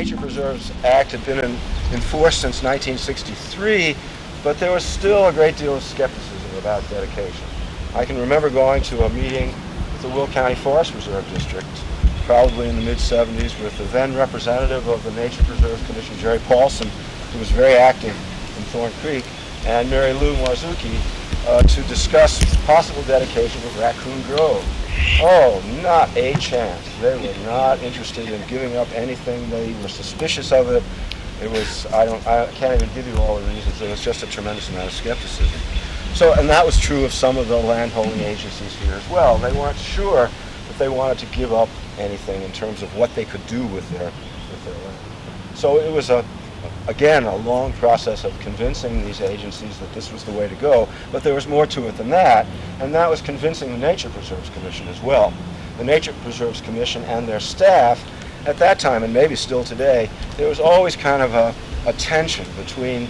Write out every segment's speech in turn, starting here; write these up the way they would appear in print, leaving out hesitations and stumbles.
Nature Preserves Act had been in force since 1963, but there was still a great deal of skepticism about dedication. I can remember going to a meeting with the Will County Forest Reserve District, probably in the mid-70s, with the then representative of the Nature Preserve Commission, Jerry Paulson, who was very active in Thorn Creek, and Mary Lou Marzuki, to discuss possible dedication of Raccoon Grove. Oh, not a chance. They were not interested in giving up anything. They were suspicious of it. It was, I can't even give you all the reasons. There was just a tremendous amount of skepticism. So, and that was true of some of the land-holding agencies here as well. They weren't sure that they wanted to give up anything in terms of what they could do with their land. So it was again, a long process of convincing these agencies that this was the way to go, but there was more to it than that, and that was convincing the Nature Preserves Commission as well. The Nature Preserves Commission and their staff, at that time, and maybe still today, there was always kind of a tension between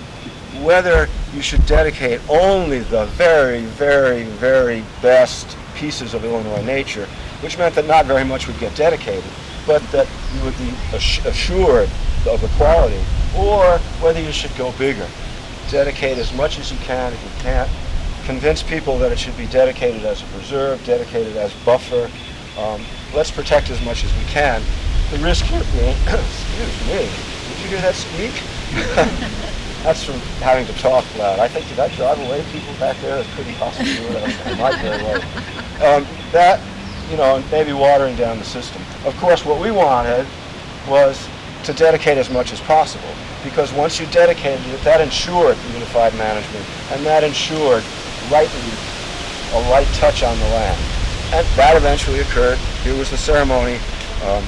whether you should dedicate only the very, very, very best pieces of Illinois nature, which meant that not very much would get dedicated, but that you would be assured of the quality, or whether you should go bigger. Dedicate as much as you can. If you can't, convince people that it should be dedicated as a preserve, dedicated as buffer. Let's protect as much as we can. The risk here being, excuse me, did you hear that squeak? That's from having to talk loud. I think, did I drive away people back there? That couldn't possibly do it. I might very well. That, you know, maybe watering down the system. Of course, what we wanted was to dedicate as much as possible, because once you dedicated it, that ensured unified management, and that ensured a right touch on the land. And that eventually occurred. Here was the ceremony, I'm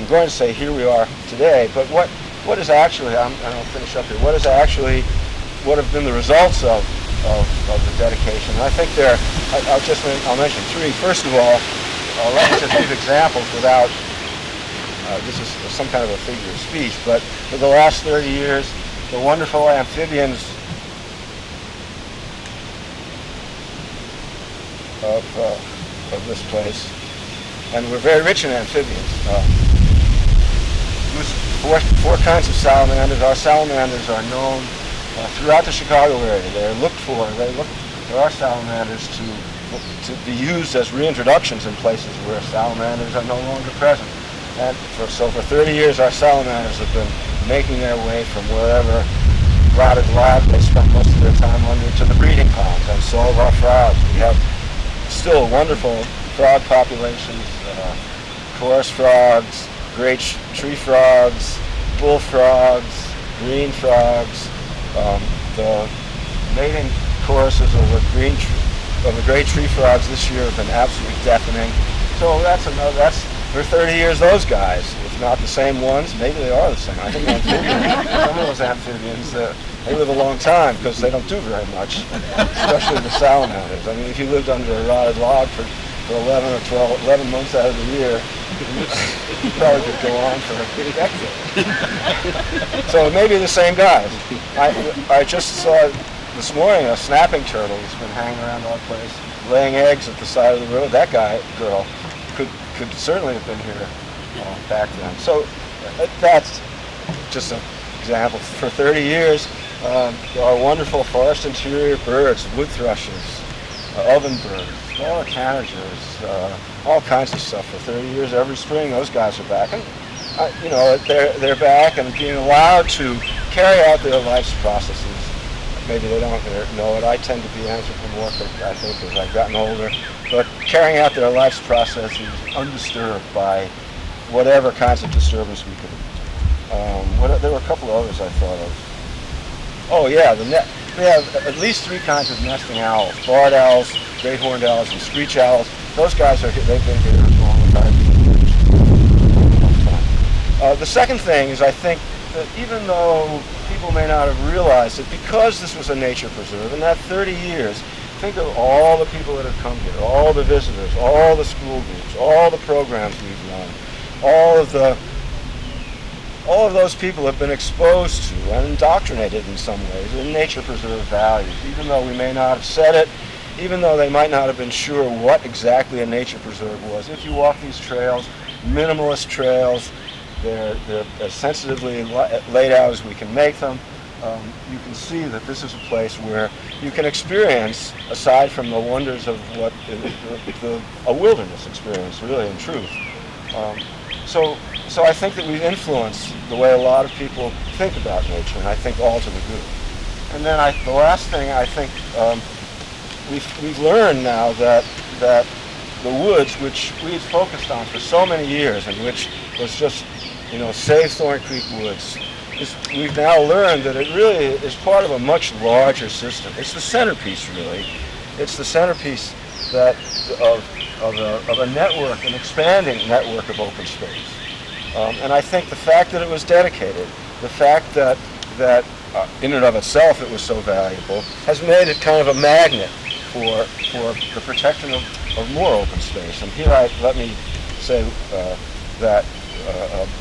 going to say here we are today, but what is actually, and I'll finish up here, what have been the results of the dedication? And I think I'll mention three. First of all, let me just give examples without, this is some kind of a figure of speech, but for the last 30 years, the wonderful amphibians of this place, and we're very rich in amphibians. There's four kinds of salamanders. Our salamanders are known throughout the Chicago area. They're looked for. There are salamanders to be used as reintroductions in places where salamanders are no longer present. And for 30 years, our salamanders have been making their way from wherever rotted lab they spent most of their time under to the breeding ponds, and so of our frogs. We have still wonderful frog populations, chorus frogs, great tree frogs, bullfrogs, green frogs. The mating choruses of the great tree frogs this year have been absolutely deafening. So that's for 30 years, those guys, if not the same ones, maybe they are the same. I think some of those amphibians, they live a long time because they don't do very much, especially the salamanders. I mean, if you lived under a rotted log for 11 months out of the year, you probably could go on for a decade. So maybe the same guys. I just saw this morning a snapping turtle that's been hanging around our place, laying eggs at the side of the road. That girl could certainly have been here back then. So that's just an example. For 30 years, our wonderful forest interior birds, wood thrushes, ovenbirds, smaller tanagers, all kinds of stuff. For 30 years, every spring, those guys are back. And, they're back and being allowed to carry out their life's processes. Maybe they don't know it. I tend to be anthropomorphic, I think, as I've gotten older. But carrying out their life's processes undisturbed by whatever kinds of disturbance we could. There were a couple of others I thought of. Oh yeah, we have at least three kinds of nesting owls: barred owls, great horned owls, and screech owls. Those guys they've been here as long as I've been here. The second thing is, I think that even though people may not have realized it, because this was a nature preserve, in that 30 years, think of all the people that have come here, all the visitors, all the school groups, all the programs we've run, all of those people have been exposed to and indoctrinated in some ways in nature preserve values, even though we may not have said it, even though they might not have been sure what exactly a nature preserve was. If you walk these trails, minimalist trails. They're as sensitively laid out as we can make them. You can see that this is a place where you can experience, aside from the wonders of what a wilderness experience, really, in truth. So I think that we've influenced the way a lot of people think about nature, and I think all to the good. And then the last thing, I think we've learned now that the woods, which we've focused on for so many years, and which was just, save Thorn Creek Woods, we've now learned that it really is part of a much larger system. It's the centerpiece, really. It's the centerpiece of a network, an expanding network of open space. And I think the fact that it was dedicated, the fact that in and of itself it was so valuable, has made it kind of a magnet for the protection of more open space. And here let me say that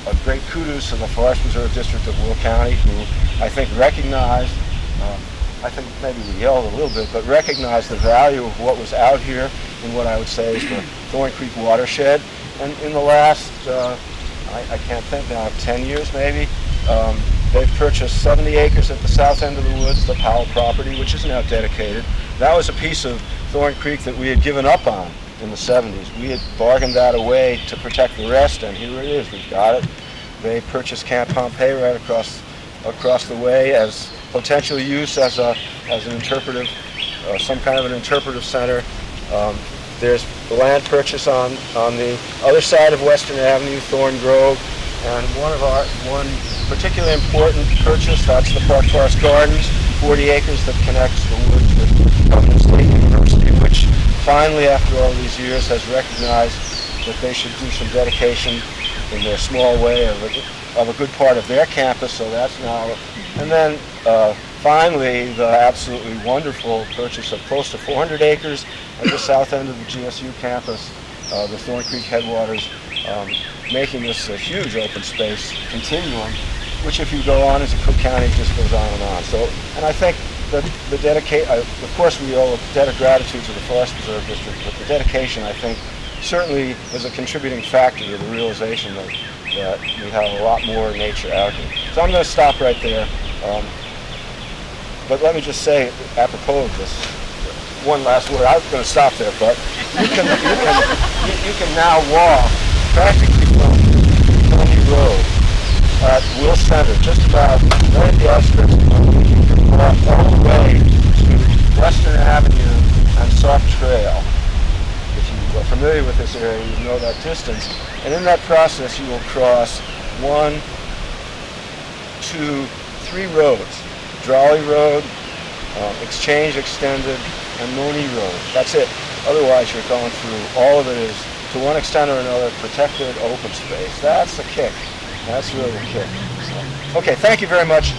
a great kudos to the Forest Preserve District of Will County, who I think recognized, I think maybe we yelled a little bit, but recognized the value of what was out here in what I would say is the Thorn Creek watershed. And in the last, I can't think now, 10 years maybe, they've purchased 70 acres at the south end of the woods, the Powell property, which is now dedicated. That was a piece of Thorn Creek that we had given up on in the 70s. We had bargained that away to protect the rest, and here it is, we've got it. They purchased Camp Pompey right across the way as potential use as an interpretive, some kind of an interpretive center. There's the land purchase on the other side of Western Avenue, Thorn Grove, and one particularly important purchase, that's the Park Forest Gardens, 40 acres that connects the woods with Government State University, which finally, after all these years, has recognized that they should do some dedication in their small way of a good part of their campus, so that's now. And then finally, the absolutely wonderful purchase of close to 400 acres at the south end of the GSU campus, the Thorn Creek headwaters, making this a huge open space continuum, which if you go on as a Cook County just goes on and on. So, and I think that of course we owe a debt of gratitude to the Forest Preserve District, but the dedication, I think, certainly is a contributing factor to the realization that we have a lot more nature out here. So I'm going to stop right there. But let me just say, apropos of this, one last word. I was going to stop there, but you can now walk practically from Monee Road at Will Center, just about right at the outskirts of Monee. You can walk all the way to Western Avenue and Soft Trail. If you are familiar with this area, you know that distance. And in that process, you will cross 1, 2, 3 roads. Drawley Road, Exchange Extended, and Monee Road. That's it. Otherwise, you're going through, all of it is, to one extent or another, protected open space. That's the kick. That's really the kick. So, okay, thank you very much.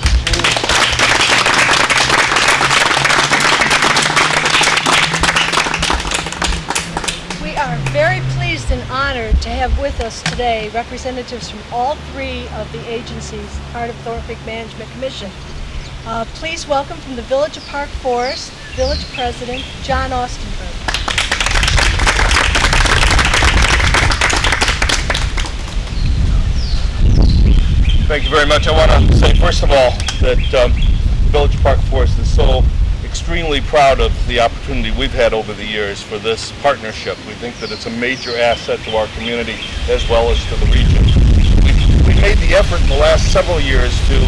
We are very pleased and honored to have with us today representatives from all 3 of the agencies part of Thorn Creek Management Commission. Please welcome from the Village of Park Forest, Village President John Austenberg. Thank you very much. I want to say, first of all, that Village of Park Forest is so extremely proud of the opportunity we've had over the years for this partnership. We think that it's a major asset to our community as well as to the region. We've made the effort in the last several years to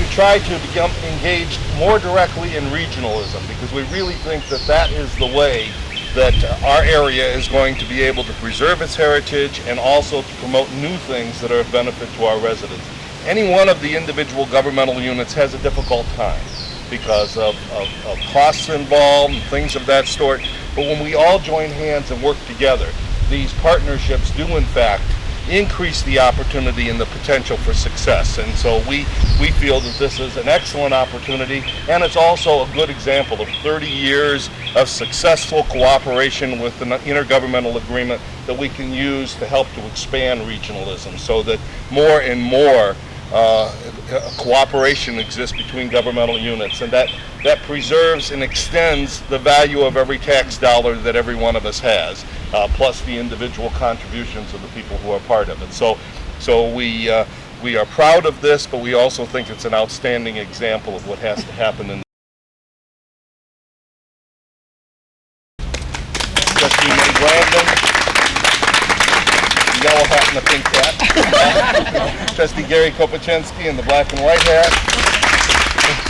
try to become engaged more directly in regionalism, because we really think that that is the way that our area is going to be able to preserve its heritage and also to promote new things that are of benefit to our residents. Any one of the individual governmental units has a difficult time because of costs involved and things of that sort, but when we all join hands and work together, these partnerships do in fact increase the opportunity and the potential for success. And so we feel that this is an excellent opportunity, and it's also a good example of 30 years of successful cooperation with an intergovernmental agreement that we can use to help to expand regionalism so that more and more cooperation exists between governmental units, and that preserves and extends the value of every tax dollar that every one of us has. plus the individual contributions of the people who are part of it. So we are proud of this, but we also think it's an outstanding example of what has to happen in Trustee May Brandon, the yellow hat and the pink hat. Trustee Gary Kopachinski in the black and white hat.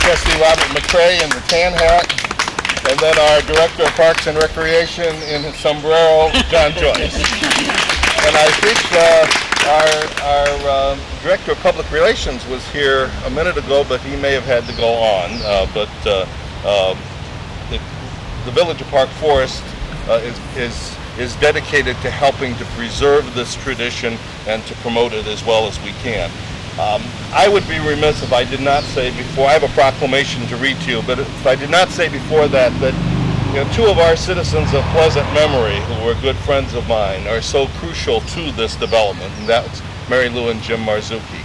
Trustee Robert McCray in the tan hat. And then our Director of Parks and Recreation in his sombrero, John Joyce. And I think our Director of Public Relations was here a minute ago, but he may have had to go on. The Village of Park Forest is dedicated to helping to preserve this tradition and to promote it as well as we can. I would be remiss if I did not say before, I have a proclamation to read to you, but if I did not say before that two of our citizens of pleasant memory, who were good friends of mine, are so crucial to this development, and that's Mary Lou and Jim Marzuki.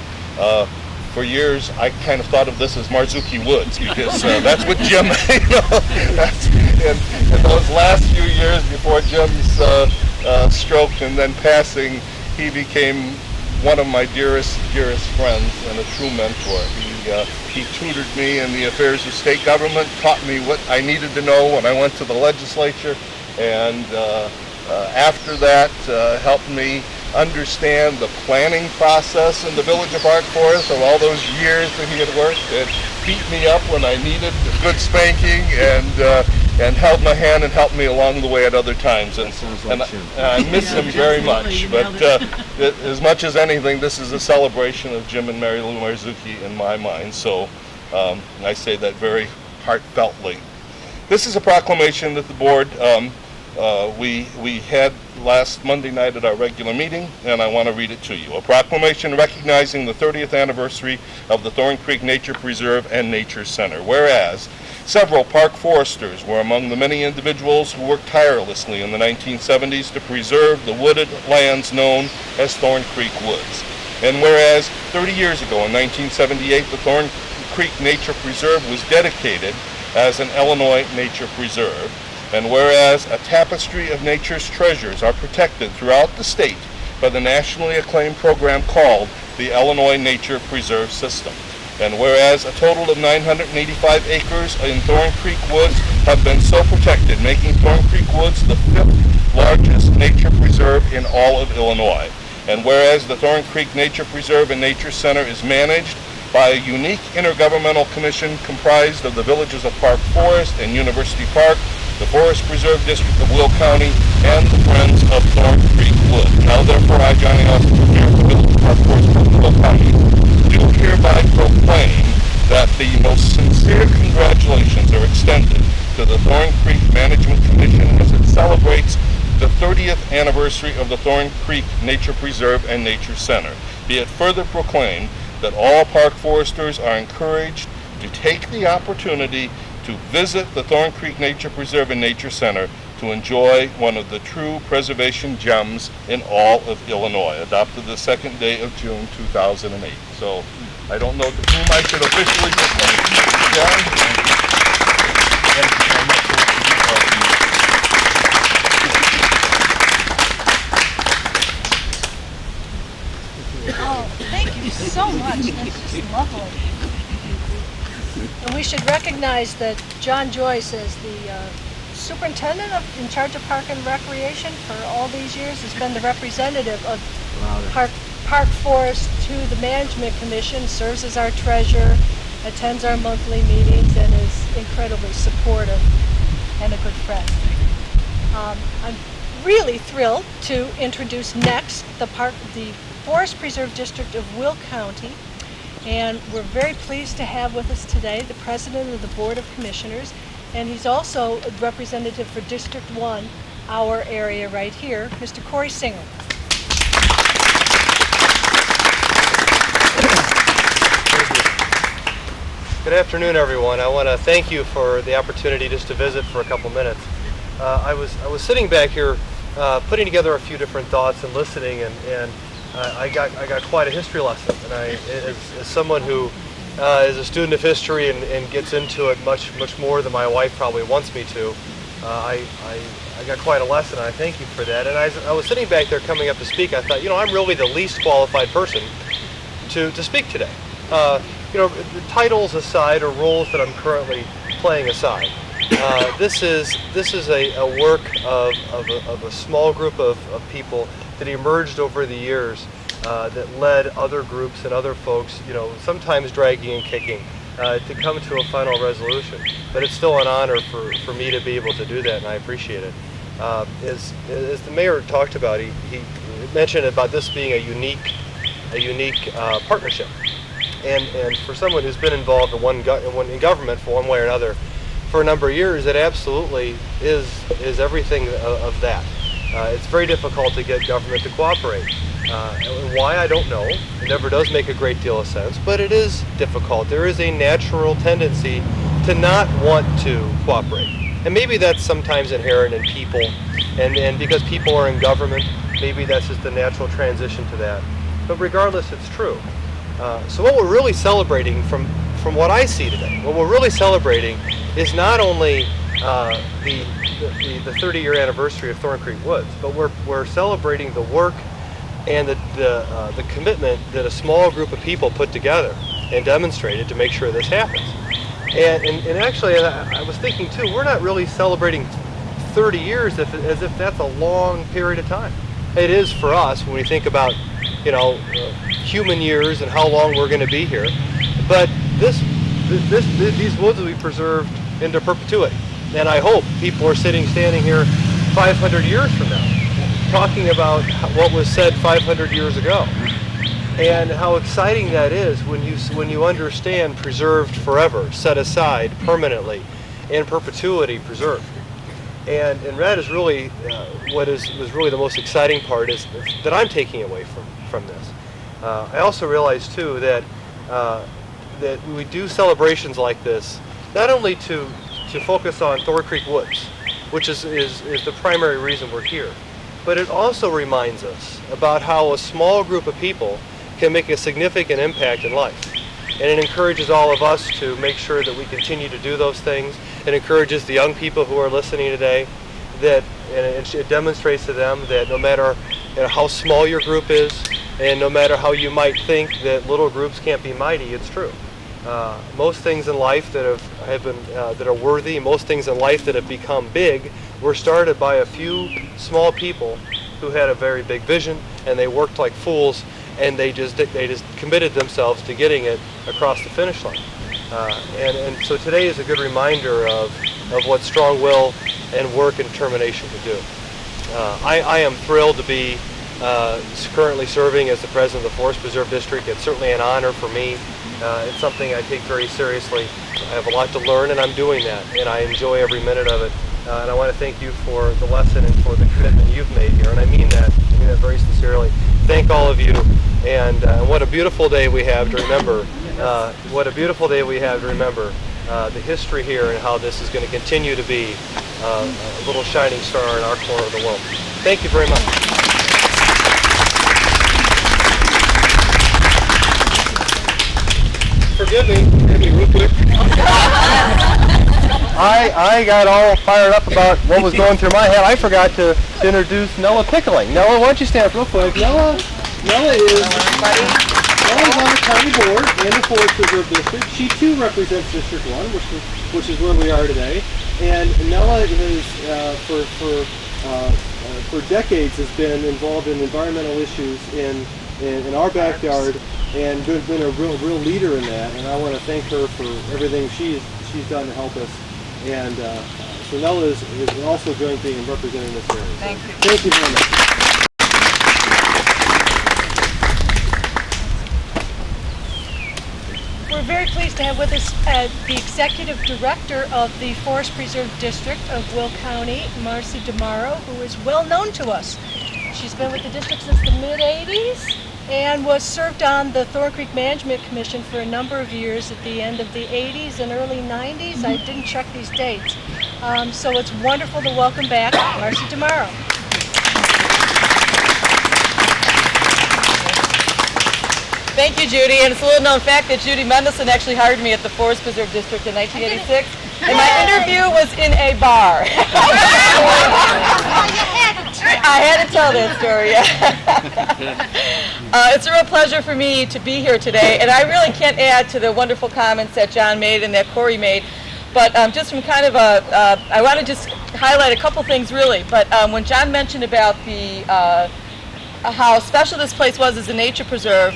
For years, I kind of thought of this as Marzuki Woods, because that's what Jim, in those last few years before Jim's stroke and then passing, he became one of my dearest friends and a true mentor. He tutored me in the affairs of state government, taught me what I needed to know when I went to the legislature, and after that helped me understand the planning process in the Village of Park Forest of all those years that he had worked, and beat me up when I needed a good spanking, and held my hand and helped me along the way at other times. And I miss him very much. But as much as anything, this is a celebration of Jim and Mary Lou Marzuki in my mind. So I say that very heartfeltly. This is a proclamation that the board we had last Monday night at our regular meeting, and I want to read it to you. A proclamation recognizing the 30th anniversary of the Thorn Creek Nature Preserve and Nature Center. Whereas several park foresters were among the many individuals who worked tirelessly in the 1970s to preserve the wooded lands known as Thorn Creek Woods. And whereas 30 years ago in 1978, the Thorn Creek Nature Preserve was dedicated as an Illinois Nature Preserve. And whereas a tapestry of nature's treasures are protected throughout the state by the nationally acclaimed program called the Illinois Nature Preserve System. And whereas a total of 985 acres in Thorn Creek Woods have been so protected, making Thorn Creek Woods the 5th largest nature preserve in all of Illinois. And whereas the Thorn Creek Nature Preserve and Nature Center is managed by a unique intergovernmental commission comprised of the villages of Park Forest and University Park, the Forest Preserve District of Will County, and the Friends of Thorn Creek Wood. Now therefore I, Johnny Austin, here at the Village of Park Forest of Will County, do hereby proclaim that the most sincere congratulations are extended to the Thorn Creek Management Commission as it celebrates the 30th anniversary of the Thorn Creek Nature Preserve and Nature Center. Be it further proclaimed that all park foresters are encouraged to take the opportunity to visit the Thorn Creek Nature Preserve and Nature Center to enjoy one of the true preservation gems in all of Illinois, adopted the 2nd day of June 2008. So I don't know to whom I should officially proclaim. John? Thank you very much for what you do. Oh, thank you so much. That's just lovely. And we should recognize that John Joyce, as the superintendent in charge of Park and Recreation for all these years, has been the representative of Park Forest to the Management Commission, serves as our treasurer, attends our monthly meetings, and is incredibly supportive and a good friend. I'm really thrilled to introduce next the Forest Preserve District of Will County. And we're very pleased to have with us today the President of the Board of Commissioners, and he's also a representative for District 1, our area right here, Mr. Corey Singer. Good afternoon, everyone. I want to thank you for the opportunity just to visit for a couple minutes. I was sitting back here putting together a few different thoughts and listening, and I got quite a history lesson, and as someone who is a student of history and gets into it much more than my wife probably wants me to, I I got quite a lesson. I thank you for that. And I was sitting back there coming up to speak. I thought, I'm really the least qualified person to speak today. The titles aside, or roles that I'm currently playing aside. This is a work of a small group of people that emerged over the years that led other groups and other folks, sometimes dragging and kicking, to come to a final resolution. But it's still an honor for me to be able to do that, and I appreciate it. As the mayor talked about, he mentioned about this being a unique partnership. And for someone who's been involved in government for one way or another for a number of years, it absolutely is everything of that. It's very difficult to get government to cooperate. Why, I don't know. It never does make a great deal of sense, but it is difficult. There is a natural tendency to not want to cooperate. And maybe that's sometimes inherent in people, and because people are in government, maybe that's just a natural transition to that. But regardless, it's true. So what we're really celebrating from what I see today, what we're really celebrating is not only the 30-year anniversary of Thorn Creek Woods, but we're celebrating the work and the commitment that a small group of people put together and demonstrated to make sure this happens. And actually, I was thinking too, we're not really celebrating 30 years as if that's a long period of time. It is for us when we think about human years and how long we're going to be here. But these woods will be preserved into perpetuity. And I hope people are standing here 500 years from now, talking about what was said 500 years ago, and how exciting that is when you understand preserved forever, set aside permanently, in perpetuity preserved. And that is really what was really the most exciting part is that I'm taking away from this. I also realize too that we do celebrations like this not only to focus on Thorn Creek Woods, which is the primary reason we're here, but it also reminds us about how a small group of people can make a significant impact in life. And it encourages all of us to make sure that we continue to do those things. It encourages the young people who are listening today and it demonstrates to them that no matter how small your group is, and no matter how you might think that little groups can't be mighty, it's true. Most things in life that are worthy, most things in life that have become big, were started by a few small people who had a very big vision, and they worked like fools, and they just committed themselves to getting it across the finish line. And so today is a good reminder of what strong will and work and determination can do. I am thrilled to be currently serving as the president of the Forest Preserve District. It's certainly an honor for me. It's something I take very seriously. I have a lot to learn, and I'm doing that, and I enjoy every minute of it. And I want to thank you for the lesson and for the commitment you've made here, and I mean that very sincerely. Thank all of you, and what a beautiful day we have to remember. What a beautiful day we have to remember the history here and how this is going to continue to be a little shining star in our corner of the world. Thank you very much. Forgive me real quick. I got all fired up about what was going through my head. I forgot to introduce Nella Pickling. Nella, why don't you stand up real quick? Nella is on the county board and the Forest Preserve District. She too represents District 1, which is where we are today. And Nella is for decades has been involved in environmental issues in our backyard, and been a real leader in that, and I want to thank her for everything she's done to help us. And so Nella is also joining me in representing this area. Thank you. Thank you very much. We're very pleased to have with us the Executive Director of the Forest Preserve District of Will County, Marcy DeMauro, who is well known to us. She's been with the district since the mid-'80s and was served on the Thorn Creek Management Commission for a number of years at the end of the 80s and early 90s. I didn't check these dates. So it's wonderful to welcome back Marcy DeMauro. Thank you, Judy. And it's a little known fact that Judy Mendelson actually hired me at the Forest Preserve District in 1986. And my interview was in a bar. I had to tell that story. It's a real pleasure for me to be here today, and I really can't add to the wonderful comments that John made and that Corey made. But just from kind of I want to just highlight a couple things really. But when John mentioned about how special this place was as a nature preserve,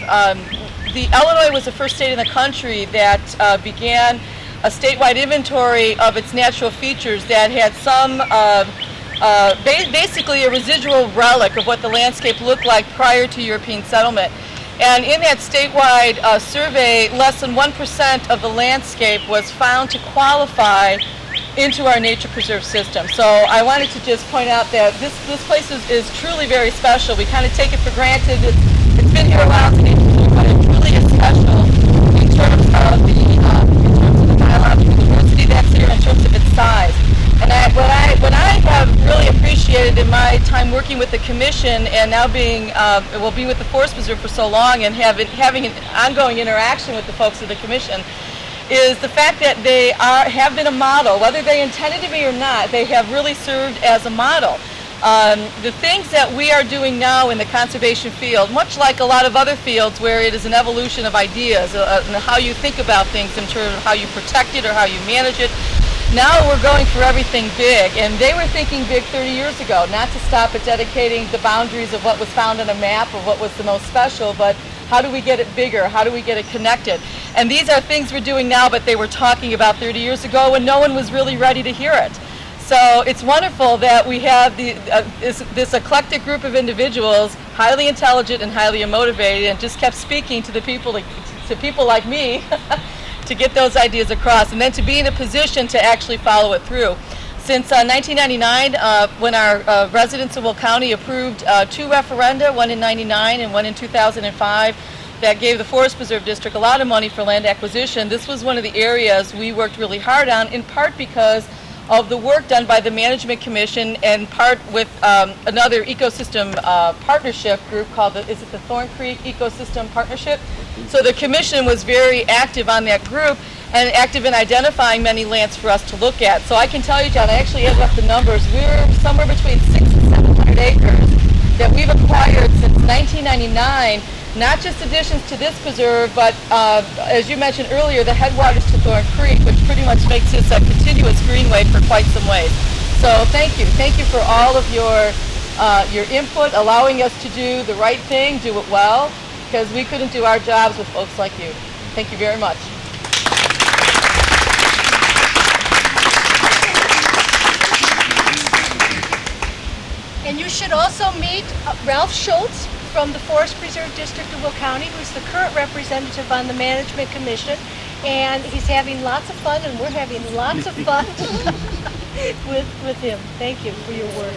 Illinois was the first state in the country that began a statewide inventory of its natural features that had some, basically a residual relic of what the landscape looked like prior to European settlement. And in that statewide survey, less than 1% of the landscape was found to qualify into our nature preserve system. So I wanted to just point out that this place is truly very special. We kind of take it for granted. It's been here a while, but it really is special in terms of the biological diversity that's here, in terms of its size. And what I have really appreciated in my time working with the commission, and now being with the Forest Preserve for so long, and having an ongoing interaction with the folks of the commission, is the fact that they have been a model. Whether they intended to be or not, they have really served as a model. The things that we are doing now in the conservation field, much like a lot of other fields where it is an evolution of ideas and how you think about things in terms of how you protect it or how you manage it, now we're going for everything big. And they were thinking big 30 years ago, not to stop at dedicating the boundaries of what was found on a map of what was the most special, but how do we get it bigger? How do we get it connected? And these are things we're doing now, but they were talking about 30 years ago when no one was really ready to hear it. So it's wonderful that we have this eclectic group of individuals, highly intelligent and highly motivated, and just kept speaking to the people, to people like me, to get those ideas across, and then to be in a position to actually follow it through. Since 1999, when our residents of Will County approved 2 referenda, one in '99 and one in 2005, that gave the Forest Preserve District a lot of money for land acquisition, this was one of the areas we worked really hard on, in part because of the work done by the Management Commission, and part with another ecosystem partnership group called the Thorn Creek Ecosystem Partnership. So the commission was very active on that group and active in identifying many lands for us to look at. So I can tell you, John, I actually added up the numbers. We're somewhere between 600 and 700 acres that we've acquired since 1999. Not just additions to this preserve, but as you mentioned earlier, the headwaters to Thorn Creek, which pretty much makes this a continuous greenway for quite some ways. So thank you for all of your input, allowing us to do the right thing, do it well, because we couldn't do our jobs with folks like you. Thank you very much. And you should also meet Ralph Schultz from the Forest Preserve District of Will County, who's the current representative on the Management Commission. And he's having lots of fun, and we're having lots of fun with him. Thank you for your work.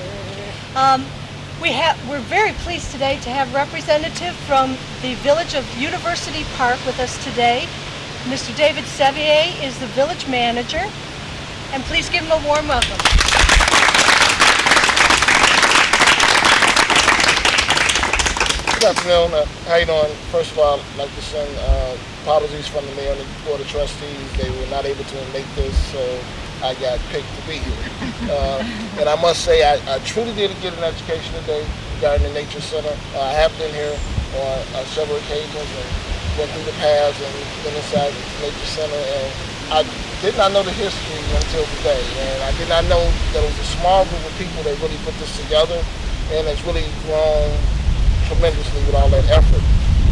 We're very pleased today to have representative from the village of University Park with us today. Mr. David Sevier is the village manager, and please give him a warm welcome. Good afternoon. How you doing? First of all, I'd like to send apologies from the mayor and the board of trustees. They were not able to make this, so I got picked to be here. And I must say, I truly did get an education today regarding the Nature Center. I have been here on several occasions and went through the paths and been inside the Nature Center. And I did not know the history until today. And I did not know that it was a small group of people that really put this together. And it's really grown tremendously with all that effort.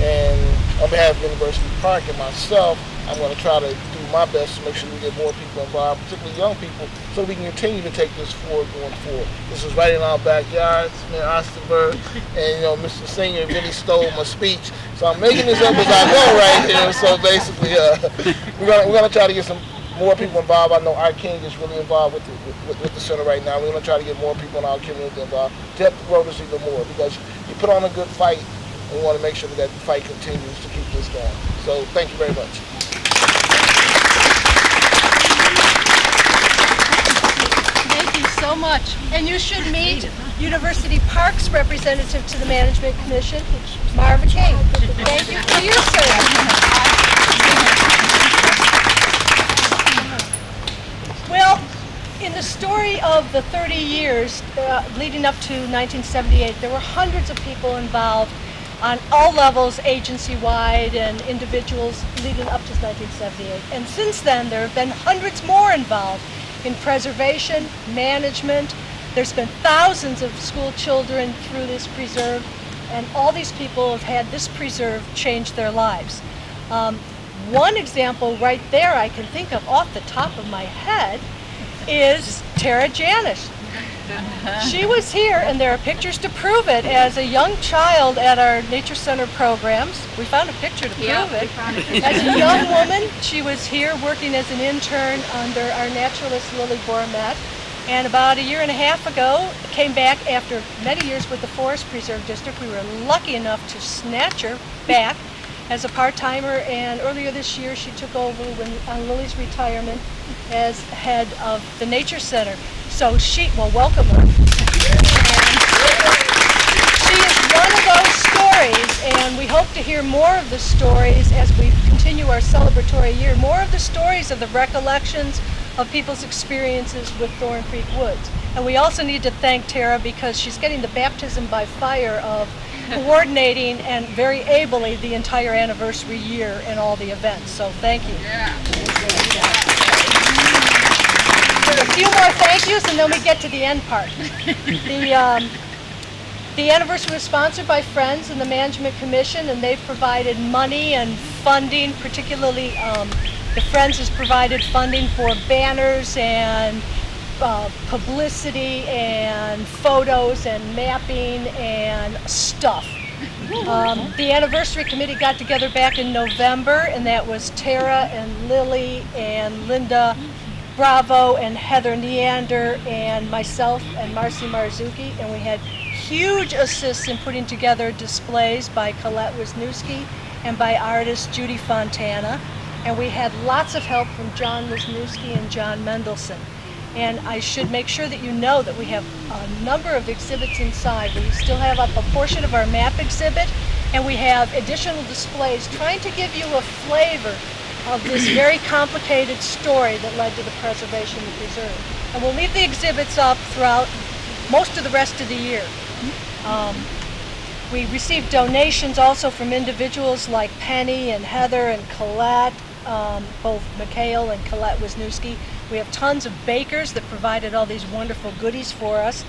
And on behalf of University Park and myself, I'm going to try to do my best to make sure we get more people involved, particularly young people, so we can continue to take this forward going forward. This is right in our backyards, Mayor Osterberg, and Mr. Senior really stole my speech, so I'm making this up as I go right here. So basically, we're going to try to get some more people involved. I know our King is really involved with the center right now. We're going to try to get more people in our community involved to help grow this even more, because you put on a good fight, and we want to make sure that fight continues to keep this going. So thank you very much. Thank you so much. And you should meet University Park's representative to the Management Commission, Marva King. Thank you for your service. Well, in the the story of the 30 years leading up to 1978, there were hundreds of people involved on all levels, agency-wide and individuals leading up to 1978. And since then, there have been hundreds more involved in preservation, management. There's been thousands of school children through this preserve, and all these people have had this preserve change their lives. One example right there I can think of off the top of my head is Tara Janish. She was here, and there are pictures to prove it, as a young child at our Nature Center programs. We found a picture to prove it. As a young woman, she was here working as an intern under our naturalist Lily Bormet. And about a year and a half ago, came back after many years with the Forest Preserve District. We were lucky enough to snatch her back as a part-timer, and earlier this year she took over on Lily's retirement as head of the Nature Center. So welcome her. She is one of those stories, and we hope to hear more of the stories as we continue our celebratory year, more of the stories of the recollections of people's experiences with Thorn Creek Woods. And we also need to thank Tara, because she's getting the baptism by fire of coordinating and very ably the entire anniversary year and all the events. So thank you. A few more thank yous, and then we get to the end part. The anniversary was sponsored by Friends and the Management Commission, and they've provided money and funding. Particularly, the Friends has provided funding for banners and publicity and photos and mapping and stuff. The anniversary committee got together back in November, and that was Tara and Lily and Linda Bravo and Heather Neander and myself and Marcy Marzuki, and we had huge assists in putting together displays by Colette Wisniewski and by artist Judy Fontana, and we had lots of help from John Wisniewski and John Mendelson. And I should make sure that you know that we have a number of exhibits inside. We still have up a portion of our map exhibit, and we have additional displays trying to give you a flavor of this very complicated story that led to the preservation of the preserve. And we'll leave the exhibits up throughout most of the rest of the year. We received donations also from individuals like Penny and Heather and Colette, both Mikhail and Colette Wisniewski. We have tons of bakers that provided all these wonderful goodies for us.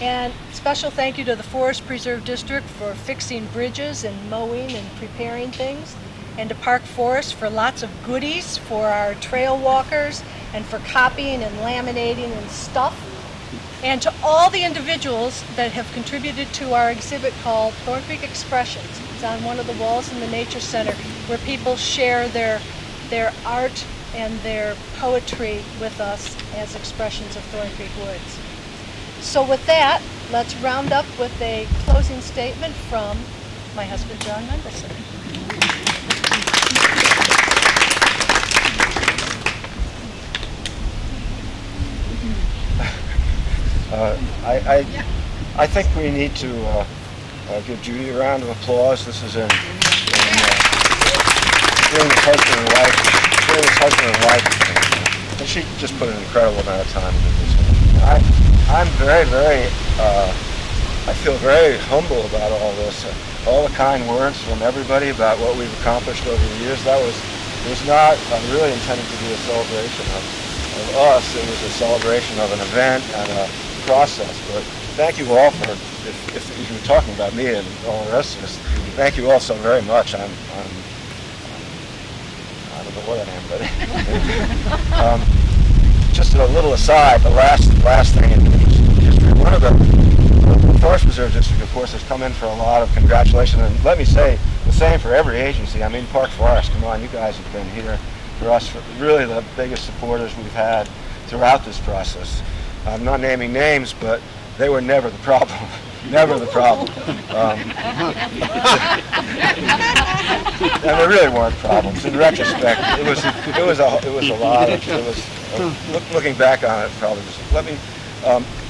And special thank you to the Forest Preserve District for fixing bridges and mowing and preparing things, and to Park Forest for lots of goodies for our trail walkers and for copying and laminating and stuff. And to all the individuals that have contributed to our exhibit called Thorn Creek Expressions. It's on one of the walls in the Nature Center, where people share their art and their poetry with us as expressions of Thorn Creek Woods. So with that, let's round up with a closing statement from my husband, John Mendelson. I think we need to give Judy a round of applause. This is during this husband and wife, and she just put an incredible amount of time into this. I'm very, I feel very humble about all this. All the kind words from everybody about what we've accomplished over the years. It was not really intended to be a celebration of us. It was a celebration of an event and a process. But thank you all for, if you're talking about me and all the rest of us, thank you all so very much. I don't know what I am, but just a little aside, the last thing in history, one of the Forest Preserve District, of course, has come in for a lot of congratulations, and let me say the same for every agency. I mean, Park Forest, come on, you guys have been here for us, really the biggest supporters we've had throughout this process. I'm not naming names, but they were never the problem. Never the problem. And there really weren't problems. In retrospect, it was looking back on it, probably just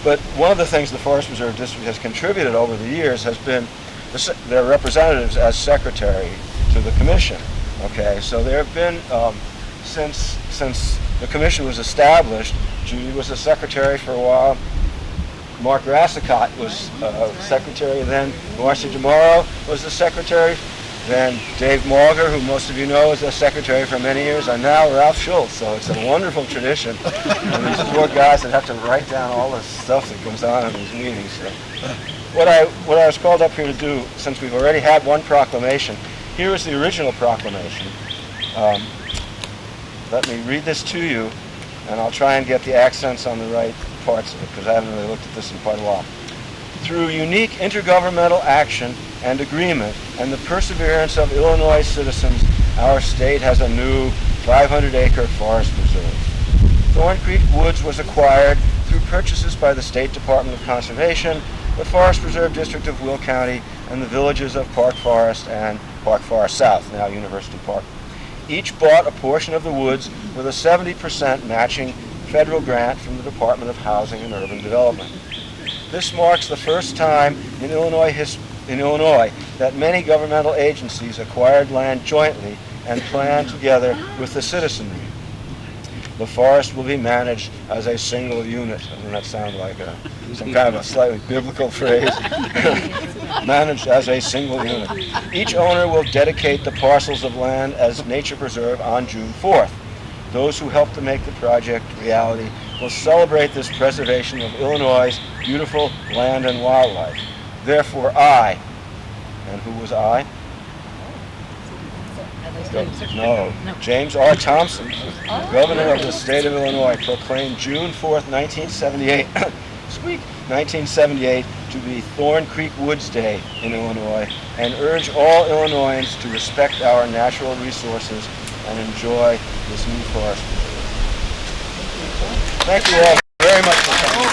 but one of the things the Forest Preserve District has contributed over the years has been their representatives as secretary to the commission. Okay, so there have been since the commission was established, Judy was the secretary for a while. Mark Rassicott was secretary then. Marcia DeMauro was the secretary. Then Dave Mauger, who most of you know is the secretary for many years, and now Ralph Schultz. So it's a wonderful tradition. And these poor guys that have to write down all the stuff that goes on in these meetings. So what I was called up here to do, since we've already had one proclamation, here is the original proclamation. Let me read this to you, and I'll try and get the accents on the right parts of it, because I haven't really looked at this in quite a while. Through unique intergovernmental action and agreement and the perseverance of Illinois citizens, our state has a new 500-acre forest preserve. Thorn Creek Woods was acquired through purchases by the State Department of Conservation, the Forest Preserve District of Will County, and the villages of Park Forest and Park Forest South, now University Park. Each bought a portion of the woods with a 70% matching federal grant from the Department of Housing and Urban Development. This marks the first time in Illinois that many governmental agencies acquired land jointly and planned together with the citizenry. The forest will be managed as a single unit. Doesn't that sound like some kind of a slightly biblical phrase? Managed as a single unit. Each owner will dedicate the parcels of land as nature preserve on June 4th. Those who help to make the project reality will celebrate this preservation of Illinois' beautiful land and wildlife. Therefore, I, and who was I? No, James R. Thompson, Governor of the state of Illinois, proclaimed June 4th, 1978, 1978 to be Thorn Creek Woods Day in Illinois, and urge all Illinoisans to respect our natural resources and enjoy this new forest. Thank you all very much for coming.